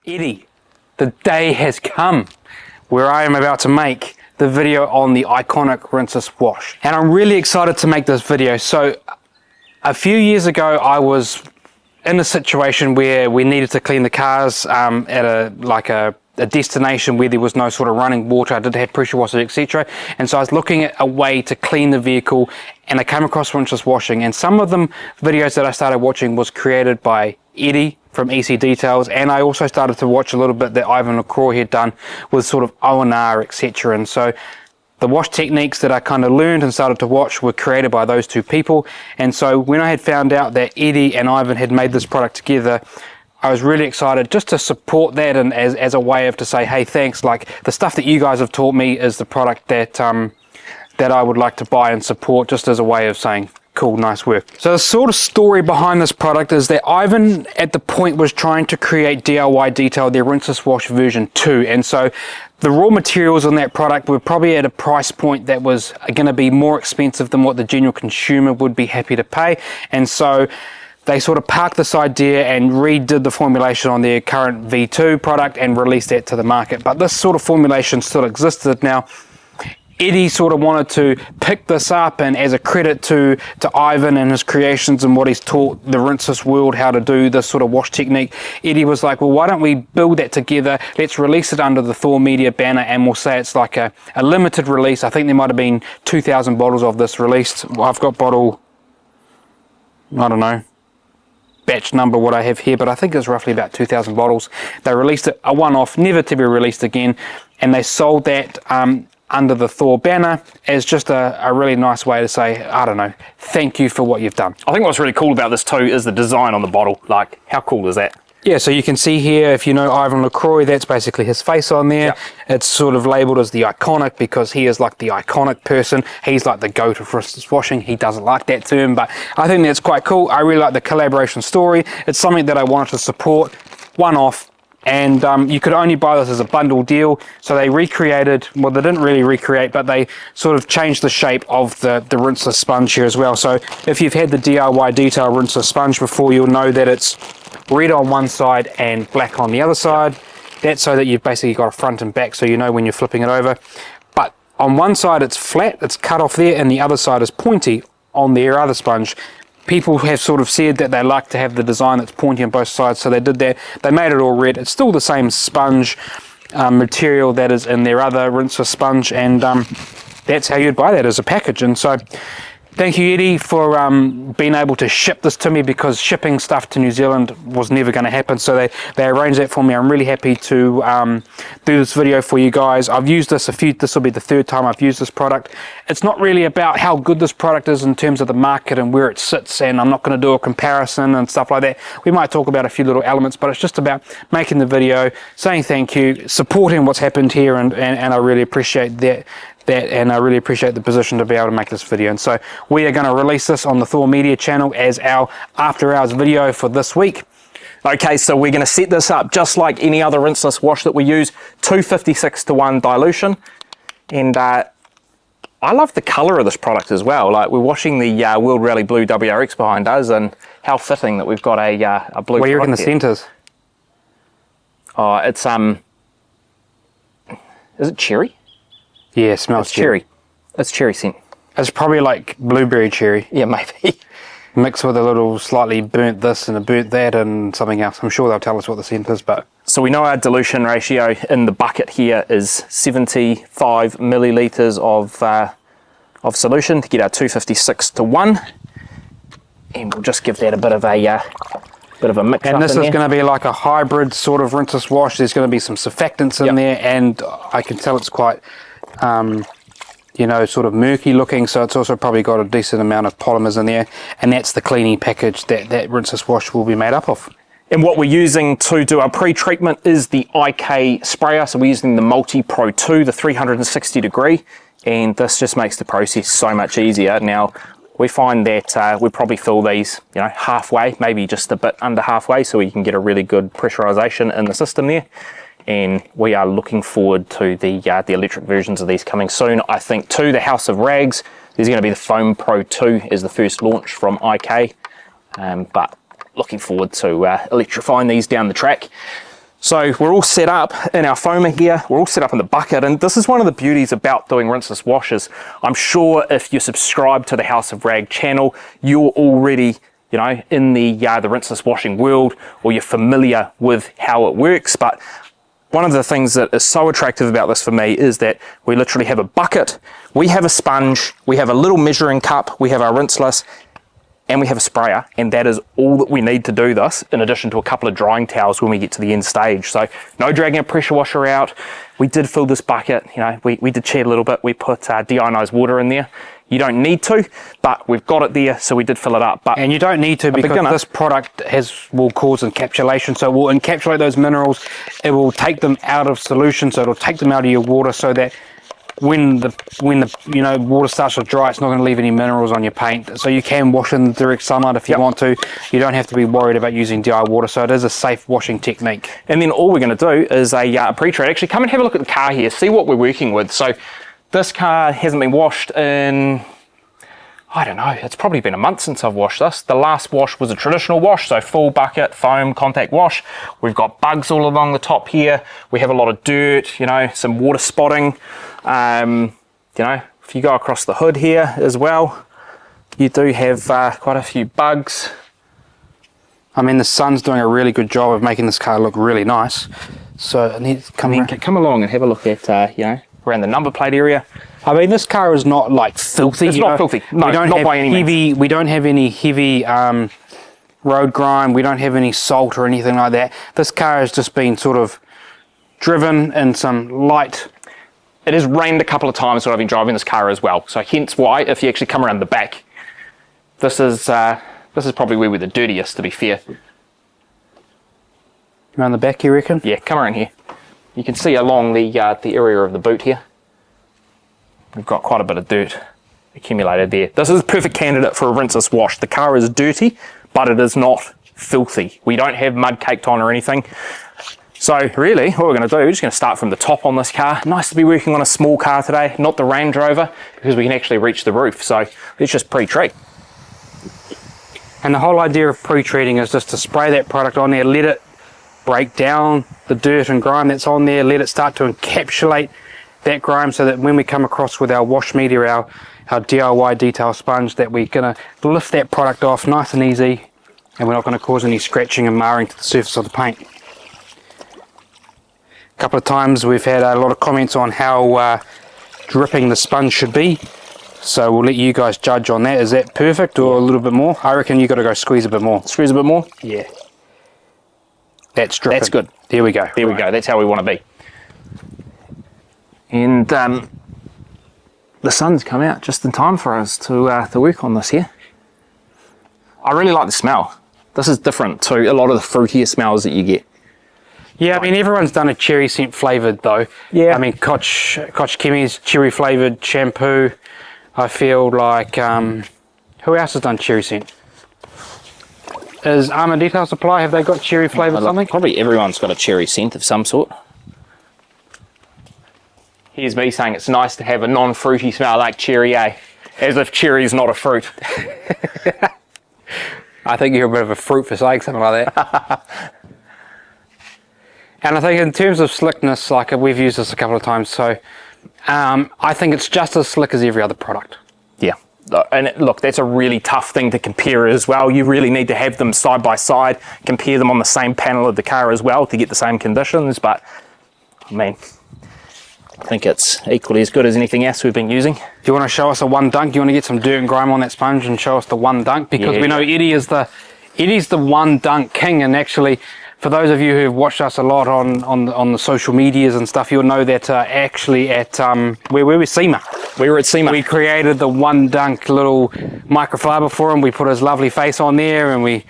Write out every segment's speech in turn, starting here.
Eddie, the day has come where I am about to make the video on the iconic Rinseless wash. And I'm really excited to make this video. So a few years ago, I was in a situation where we needed to clean the cars at a destination where there was no sort of running water. I did have pressure washers, etc. And so I was looking at a way to clean the vehicle, and I came across Rinseless washing. And some of them videos that I started watching was created by Eddie from EC Details, and I also started to watch a little bit that Yvan LaCroix had done with sort of O&R, etc. And so the wash techniques that I kind of learned and started to watch were created by those two people. And so when I had found out that Eddie and Yvan had made this product together, I was really excited just to support that, and as a way of to say, hey, thanks, like the stuff that you guys have taught me is the product that that I would like to buy and support, just as a way of saying, cool, nice work. So the sort of story behind this product is that Yvan at the point was trying to create DIY Detail, their Rinseless Wash version 2. And so the raw materials on that product were probably at a price point that was going to be more expensive than what the general consumer would be happy to pay. And so they sort of parked this idea and redid the formulation on their current V2 product and released that to the market. But this sort of formulation still existed. Now, Eddie sort of wanted to pick this up, and as a credit to Yvan and his creations and what he's taught the Rinseless world how to do this sort of wash technique, Eddie was like, well, why don't we build that together? Let's release it under the Thor Media banner, and we'll say it's like a limited release. I think there might have been 2,000 bottles of this released. Well, I've got bottle, I don't know, batch number what I have here, but I think it's roughly about 2,000 bottles. They released it, a one-off, never to be released again, and they sold that under the Thor banner as just a really nice way to say, I don't know, thank you for what you've done. I think what's really cool about this too is the design on the bottle. Like, how cool is that? Yeah, so you can see here, if you know Yvan LaCroix, that's basically his face on there. Yep. It's sort of labelled as the iconic because he is like the iconic person. He's like the goat of Rinseless washing. He doesn't like that term, but I think that's quite cool. I really like the collaboration story. It's something that I wanted to support, one-off. And you could only buy this as a bundle deal. So they recreated, well, they didn't really recreate, but they sort of changed the shape of the Rinseless sponge here as well. So if you've had the DIY Detail Rinseless sponge before, you'll know that it's red on one side and black on the other side. That's so that you've basically got a front and back, so you know when you're flipping it over. But on one side it's flat, it's cut off there, and the other side is pointy on their other sponge. People have sort of said that they like to have the design that's pointy on both sides, so they did that. They made it all red. It's still the same sponge material that is in their other Rinseless sponge, and that's how you'd buy that as a package. And so thank you, Eddie, for being able to ship this to me, because shipping stuff to New Zealand was never going to happen. So they arranged that for me. I'm really happy to do this video for you guys. I've used this this will be the third time I've used this product. It's not really about how good this product is in terms of the market and where it sits, and I'm not going to do a comparison and stuff like that. We might talk about a few little elements, but it's just about making the video, saying thank you, supporting what's happened here, and I really appreciate that. And I really appreciate the position to be able to make this video. And so we are going to release this on the Thor Media channel as our after hours video for this week. Okay, so we're going to set this up just like any other Rinseless wash that we use, 256:1 dilution. And I love the color of this product as well. Like, we're washing the World Rally Blue WRX behind us, and how fitting that we've got a blue. What do you reckon the scent is? Oh, it's is it cherry? Yeah, it smells cherry. It's cherry scent. It's probably like blueberry cherry. Yeah, maybe. Mixed with a little slightly burnt this and a burnt that and something else. I'm sure they'll tell us what the scent is, but... So we know our dilution ratio in the bucket here is 75 millilitres of solution to get our 256:1. And we'll just give that a bit of a mix. And this is going to be like a hybrid sort of Rinseless wash. There's going to be some surfactants in there, and I can tell it's quite... you know, sort of murky looking, so it's also probably got a decent amount of polymers in there, and that's the cleaning package that Rinseless wash will be made up of. And what we're using to do our pre-treatment is the IK sprayer. So we're using the Multi Pro 2, the 360 degree, and this just makes the process so much easier. Now, we find that we probably fill these, you know, halfway, maybe just a bit under halfway, so we can get a really good pressurization in the system there. And we are looking forward to the electric versions of these coming soon. I think to the House of Rags, there's going to be the Foam Pro 2 as the first launch from IK, but looking forward to electrifying these down the track. So we're all set up in our foamer here, we're all set up in the bucket, and this is one of the beauties about doing rinseless washes. I'm sure if you subscribe to the House of Rag channel, you're already, you know, in the rinseless washing world, or you're familiar with how it works. But one of the things that is so attractive about this for me is that we literally have a bucket, we have a sponge, we have a little measuring cup, we have our rinseless, and we have a sprayer, and that is all that we need to do this, in addition to a couple of drying towels when we get to the end stage. So no dragging a pressure washer out. We did fill this bucket, you know, we did cheat a little bit. We put deionized water in there. You don't need to, but we've got it there, so we did fill it up. But and you don't need to, because this product will cause encapsulation, so it will encapsulate those minerals. It will take them out of solution, so it'll take them out of your water, so that when the water starts to dry, it's not going to leave any minerals on your paint. So you can wash in direct sunlight if you want to. You don't have to be worried about using DI water, so it is a safe washing technique. And then all we're going to do is a pre-treat. Actually, come and have a look at the car here, see what we're working with. So this car hasn't been washed in, I don't know, it's probably been a month since I've washed this. The last wash was a traditional wash, so full bucket, foam, contact wash. We've got bugs all along the top here. We have a lot of dirt, you know, some water spotting. You know, if you go across the hood here as well, you do have quite a few bugs. I mean, the sun's doing a really good job of making this car look really nice. So I need to come along and have a look at, you know, around the number plate area. I mean, this car is not like filthy. It's not filthy. No, not by any means. We don't have any heavy road grime. We don't have any salt or anything like that. This car has just been sort of driven in some light. It has rained a couple of times when I've been driving this car as well. So hence why, if you actually come around the back, this is probably where we're the dirtiest, to be fair. Around the back, you reckon? Yeah, come around here. You can see along the area of the boot here. We've got quite a bit of dirt accumulated there. This is a perfect candidate for a rinseless wash. The car is dirty, but it is not filthy. We don't have mud caked on or anything. So really, what we're going to do, we're just going to start from the top on this car. Nice to be working on a small car today, not the Range Rover, because we can actually reach the roof. So let's just pre-treat. And the whole idea of pre-treating is just to spray that product on there, let it break down the dirt and grime that's on there, let it start to encapsulate that grime, so that when we come across with our wash media, our DIY detail sponge, that we're going to lift that product off nice and easy, and we're not going to cause any scratching and marring to the surface of the paint. A couple of times we've had a lot of comments on how dripping the sponge should be, so we'll let you guys judge on that. Is that perfect or a little bit more? I reckon you got to go squeeze a bit more. Squeeze a bit more? Yeah. That's dripping. That's good. There we go. There we go. That's how we want to be. And the sun's come out just in time for us to work on this here. I really like the smell. This is different to a lot of the fruitier smells that you get. Yeah, I mean, everyone's done a cherry scent flavoured though. Yeah. I mean, Koch Chemi's cherry flavoured shampoo. I feel like, who else has done cherry scent? Is Armour Detail Supply, have they got cherry flavoured something? Probably everyone's got a cherry scent of some sort. Here's me saying it's nice to have a non-fruity smell like cherry, eh? As if cherry is not a fruit. I think you're a bit of a fruit for sake, something like that. And I think in terms of slickness, like we've used this a couple of times, so I think it's just as slick as every other product. Yeah, and look, that's a really tough thing to compare as well. You really need to have them side by side, compare them on the same panel of the car as well to get the same conditions, but I mean, I think it's equally as good as anything else we've been using. Do you want to show us a one dunk? Do you want to get some dirt and grime on that sponge and show us the one dunk? Because we know Eddie's the one dunk king, and actually, for those of you who've watched us a lot on the social medias and stuff, you'll know that actually at where were we? SEMA. We were at SEMA. We created the one dunk little microfiber for him. We put his lovely face on there, and we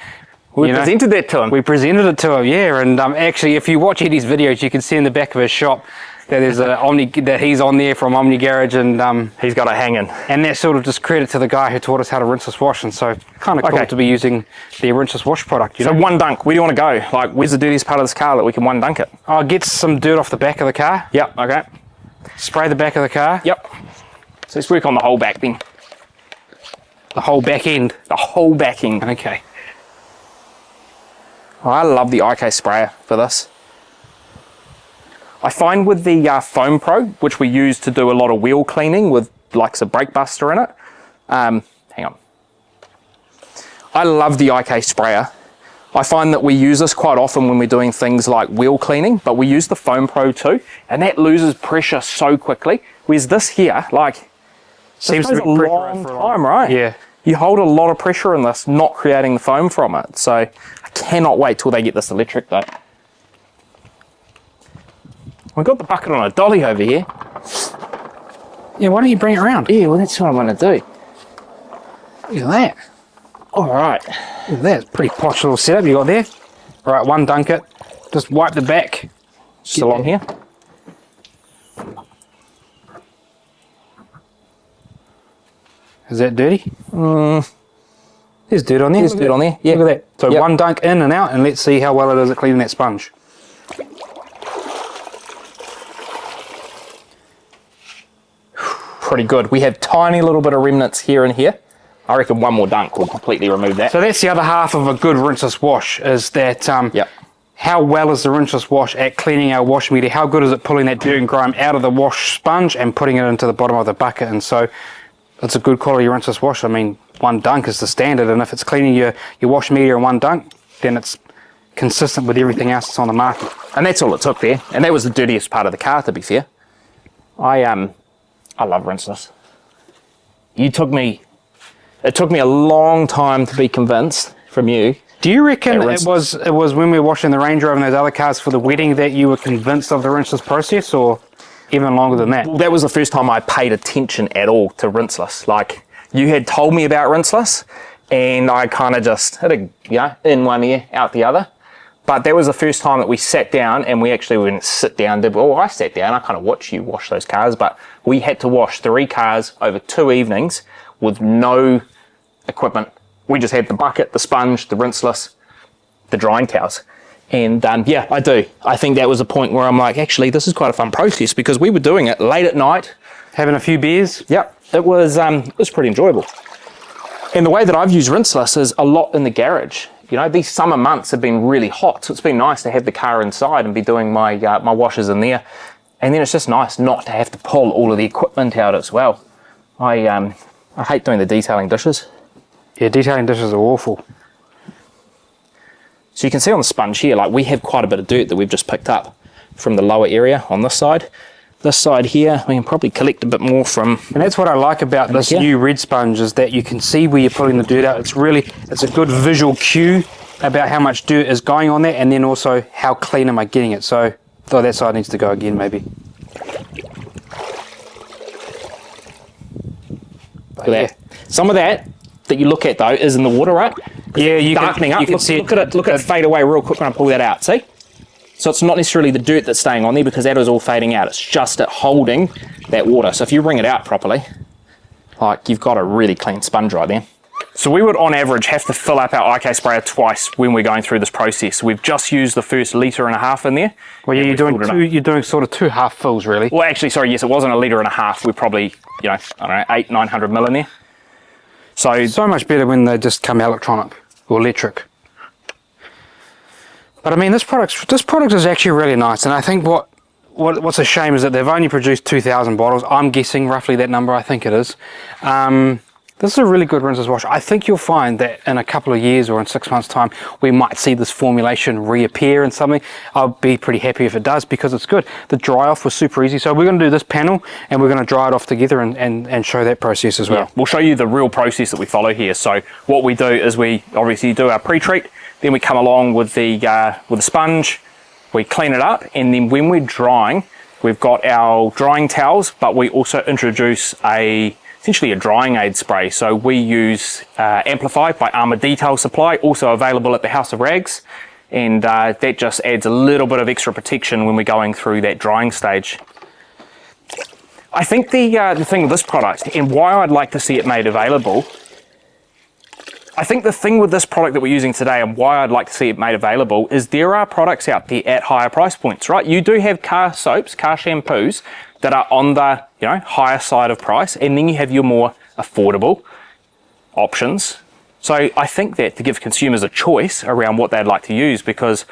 presented that to him. We presented it to him, yeah. And actually, if you watch Eddie's videos, you can see in the back of his shop that there's that he's on there from Omni Garage, and he's got it hanging. And that's sort of just credit to the guy who taught us how to rinseless wash, and so kind of cool to be using the rinseless wash product. So one dunk, where do you want to go? Like, where's the dirtiest part of this car that we can one dunk it? Oh, get some dirt off the back of the car. Yep, okay. Spray the back of the car. Yep. So let's work on the whole back then. The whole back end? The whole back end. Okay. Oh, I love the IK sprayer for this. I find with the Foam Pro, which we use to do a lot of wheel cleaning with like a brake buster in it. Hang on. I love the IK sprayer. I find that we use this quite often when we're doing things like wheel cleaning, but we use the Foam Pro too, and that loses pressure so quickly. Whereas this here, like, seems to be a long time, right? Yeah. You hold a lot of pressure in this, not creating the foam from it. So I cannot wait till they get this electric though. We've got the bucket on a dolly over here. Yeah, why don't you bring it around? Yeah, well, that's what I'm going to do. Look at that. All right. Look at that. It's a pretty posh little setup you got there. All right, one dunk it. Just wipe the back. Just along here. Is that dirty? There's dirt on there. There's dirt on there. Yeah. Look at that. So Yep. one dunk in and out, and let's see how well it is at cleaning that sponge. Pretty good. We have tiny little bit of remnants here and here. I reckon one more dunk will completely remove that. So that's the other half of a good rinseless wash, is that Yep. how well is the rinseless wash at cleaning our wash media? How good is it pulling that dirt and grime out of the wash sponge and putting it into the bottom of the bucket? And so it's a good quality rinseless wash. I mean, one dunk is the standard, and if it's cleaning your wash media in one dunk, then it's consistent with everything else that's on the market. And that's all it took there. And that was the dirtiest part of the car, to be fair. I love Rinseless. It took me a long time to be convinced from you. Do you reckon it was when we were washing the Range Rover and those other cars for the wedding that you were convinced of the rinseless process, or even longer than that? Well, that was the first time I paid attention at all to Rinseless. Like, you had told me about Rinseless, and I kind of just hit it, in one ear, out the other. But that was the first time that we sat down, and we actually wouldn't sit down. I sat down, I kind of watched you wash those cars, but we had to wash 3 cars over 2 evenings with no equipment. We just had the bucket, the sponge, the Rinseless, the drying towels. And yeah, I do. I think that was a point where I'm like, actually, this is quite a fun process, because we were doing it late at night. Having a few beers? Yep, it was pretty enjoyable. And the way that I've used Rinseless is a lot in the garage. You know, these summer months have been really hot, so it's been nice to have the car inside and be doing my my washes in there. And then it's just nice not to have to pull all of the equipment out as well. I hate doing the detailing dishes. Yeah, detailing dishes are awful. So you can see on the sponge here, like, we have quite a bit of dirt that we've just picked up from the lower area on this side. This side here, we can probably collect a bit more from. And that's what I like about this new red sponge, is that you can see where you're pulling the dirt out. It's a good visual cue about how much dirt is going on there, and then also how clean am I getting it. So that side needs to go again, maybe. Look at that. Some of that you look at though is in the water, right? Yeah, you darkening up. You can see look at it. Look at it fade away real quick when I pull that out. See? So it's not necessarily the dirt that's staying on there, because that is all fading out. It's just it holding that water. So if you wring it out properly, like, you've got a really clean sponge right there. So we would, on average, have to fill up our IK sprayer twice when we're going through this process. We've just used the first 1.5 litres in there. Well, yeah, you're doing sort of 2 half fills, really. Well, actually, sorry, yes, it wasn't 1.5 litres. We're probably, I don't know, 800-900 mil in there. So much better when they just come electronic or electric. But I mean, this product is actually really nice, and I think what's a shame is that they've only produced 2,000 bottles. I'm guessing roughly that number. I think it is. This is a really good rinseless wash. I think you'll find that in a couple of years or in 6 months' time, we might see this formulation reappear in something. I'll be pretty happy if it does, because it's good. The dry off was super easy. So we're going to do this panel, and we're going to dry it off together and show that process as well. Yeah, we'll show you the real process that we follow here. So what we do is we obviously do our pre-treat, then we come along with the sponge, we clean it up, and then when we're drying, we've got our drying towels, but we also introduce essentially a drying aid spray. So we use Amplify by Armour Detail Supply, also available at the House of Rags, and that just adds a little bit of extra protection when we're going through that drying stage. I think the thing with this product, and why I'd like to see it made available, I think the thing with this product that we're using today, and why I'd like to see it made available, is there are products out there at higher price points, right? You do have car soaps, car shampoos that are on the higher side of price, and then you have your more affordable options. So I think that to give consumers a choice around what they'd like to use, because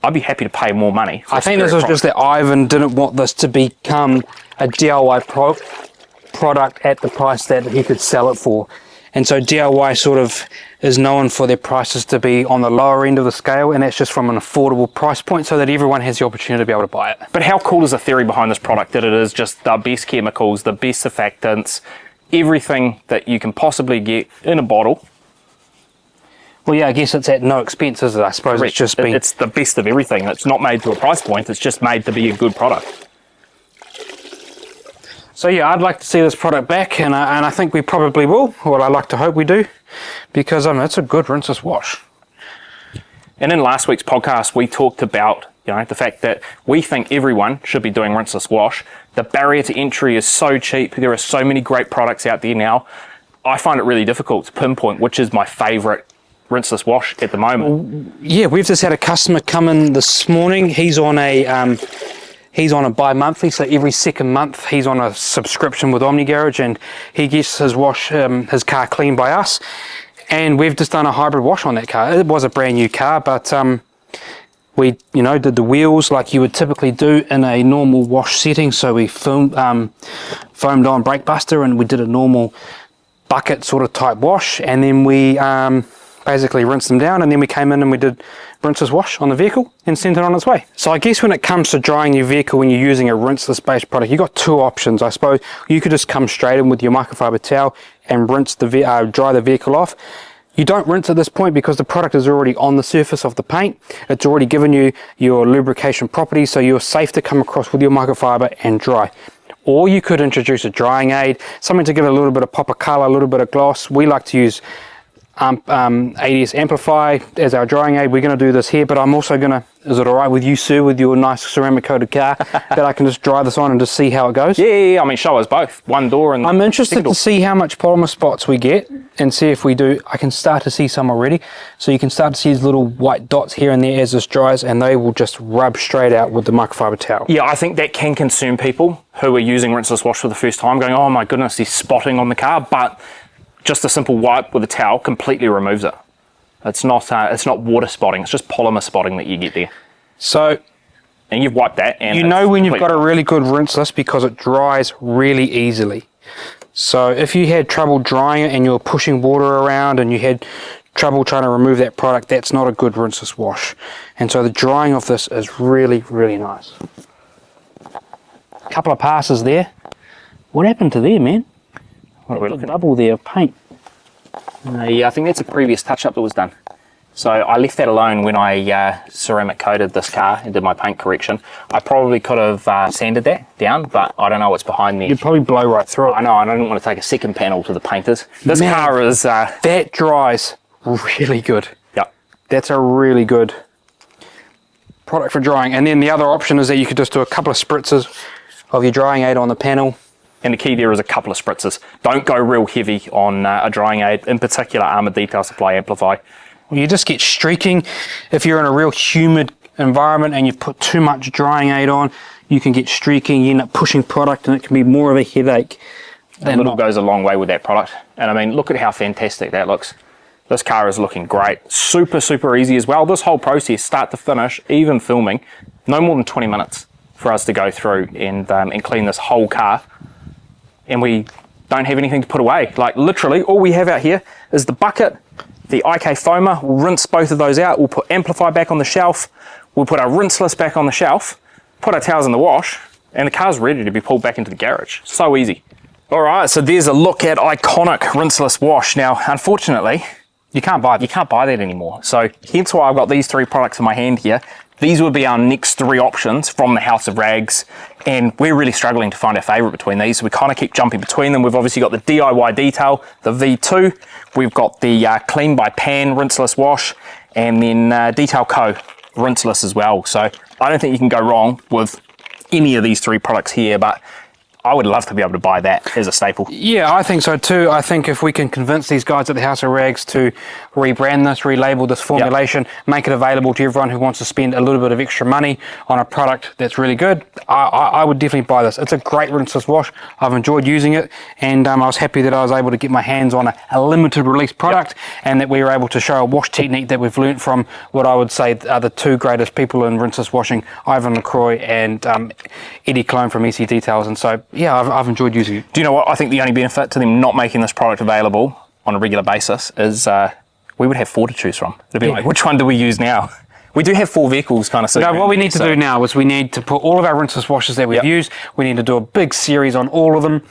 I'd be happy to pay more money. I think this was just that Yvan didn't want this to become a DIY product at the price that he could sell it for. And so DIY sort of is known for their prices to be on the lower end of the scale, and that's just from an affordable price point so that everyone has the opportunity to be able to buy it. But how cool is the theory behind this product? That it is just the best chemicals, the best surfactants, everything that you can possibly get in a bottle. Well, yeah, I guess it's at no expense, is it? I suppose Correct. It's just been... It's the best of everything. It's not made to a price point. It's just made to be a good product. So yeah, I'd like to see this product back, and I think we probably will. Well, I like to hope we do, because it's a good rinseless wash. And in last week's podcast, we talked about the fact that we think everyone should be doing rinseless wash. The barrier to entry is so cheap. There are so many great products out there now. I find it really difficult to pinpoint which is my favourite rinseless wash at the moment. Yeah, we've just had a customer come in this morning. He's on a bi-monthly, so every second month he's on a subscription with Omni Garage, and he gets his wash, his car cleaned by us. And we've just done a hybrid wash on that car. It was a brand new car, but we did the wheels like you would typically do in a normal wash setting. So we foamed on brake buster, and we did a normal bucket sort of type wash, and then we basically rinsed them down, and then we came in and we did rinseless wash on the vehicle and sent it on its way. So I guess when it comes to drying your vehicle when you're using a rinseless based product, you've got two options. I suppose you could just come straight in with your microfiber towel and rinse dry the vehicle off. You don't rinse at this point because the product is already on the surface of the paint. It's already given you your lubrication properties, so you're safe to come across with your microfiber and dry. Or you could introduce a drying aid, something to give it a little bit of pop of color, a little bit of gloss. We like to use ADS Amplify as our drying aid. We're going to do this here, but I'm also going to, is it all right with you, sir, with your nice ceramic coated car, that I can just dry this on and just see how it goes? Yeah, I mean, show us both, one door and I'm interested to see how much polymer spots we get and see if we do. I can start to see some already, so you can start to see these little white dots here and there as this dries, and they will just rub straight out with the microfiber towel. Yeah, I think that can concern people who are using rinseless wash for the first time, going, oh my goodness, there's spotting on the car, but just a simple wipe with a towel completely removes it. It's not water spotting, it's just polymer spotting that you get there. So, and you've wiped that, and you know when you've got a really good rinseless because it dries really easily. So if you had trouble drying it and you're pushing water around and you had trouble trying to remove that product, that's not a good rinseless wash. And so the drying of this is really, really nice. A couple of passes there. What happened to there, man? What are we looking at? Bubble there of paint. Yeah, I think that's a previous touch-up that was done. So I left that alone when I ceramic coated this car and did my paint correction. I probably could have sanded that down, but I don't know what's behind there. You'd probably blow right through it. I know, I didn't want to take a second panel to the painters. This car is... that dries really good. Yep. That's a really good product for drying. And then the other option is that you could just do a couple of spritzes of your drying aid on the panel. And the key there is a couple of spritzes. Don't go real heavy on a drying aid, in particular Armour Detail Supply Amplify. Well, you just get streaking. If you're in a real humid environment and you put too much drying aid on, you can get streaking, you end up pushing product, and it can be more of a headache. A little goes a long way with that product. And I mean, look at how fantastic that looks. This car is looking great. Super, super easy as well. This whole process, start to finish, even filming, no more than 20 minutes for us to go through and clean this whole car. And we don't have anything to put away. Like literally all we have out here is the bucket, the IK foamer. We'll rinse both of those out. We'll put Amplify back on the shelf. We'll put our rinseless back on the shelf, put our towels in the wash, and the car's ready to be pulled back into the garage. So easy. All right, so there's a look at iconic rinseless wash. Now, unfortunately, you can't buy that anymore. So hence why I've got these three products in my hand here. These would be our next three options from the House of Rags, and we're really struggling to find our favorite between these. So we kind of keep jumping between them. We've obviously got the DIY Detail, the V2. We've got the Clean by Pan rinseless wash, and then Detail Co rinseless as well. So I don't think you can go wrong with any of these three products here, but I would love to be able to buy that as a staple. Yeah, I think so too. I think if we can convince these guys at the House of Rags to rebrand this, relabel this formulation, make it available to everyone who wants to spend a little bit of extra money on a product that's really good, I would definitely buy this. It's a great rinseless wash. I've enjoyed using it, and I was happy that I was able to get my hands on a limited release product, and that we were able to show a wash technique that we've learnt from what I would say are the two greatest people in rinseless washing, Yvan and Eddie Clone from EC Details. And so, yeah, I've enjoyed using it. Do you know what? I think the only benefit to them not making this product available on a regular basis is we would have 4 to choose from. It'd be like, which one do we use now? We do have 4 vehicles kind of. No, what we need to do now is we need to put all of our rinseless washes that we've used, we need to do a big series on all of them.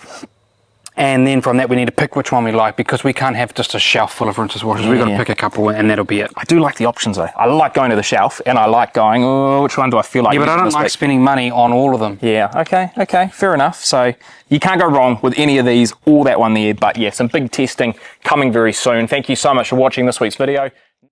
And then from that, we need to pick which one we like, because we can't have just a shelf full of rinseless washes. We've got to pick a couple, and that'll be it. I do like the options, though. I like going to the shelf, and I like going, oh, which one do I feel like? Yeah, but I don't like spending money on all of them. Yeah, okay, fair enough. So you can't go wrong with any of these or that one there. But yeah, some big testing coming very soon. Thank you so much for watching this week's video.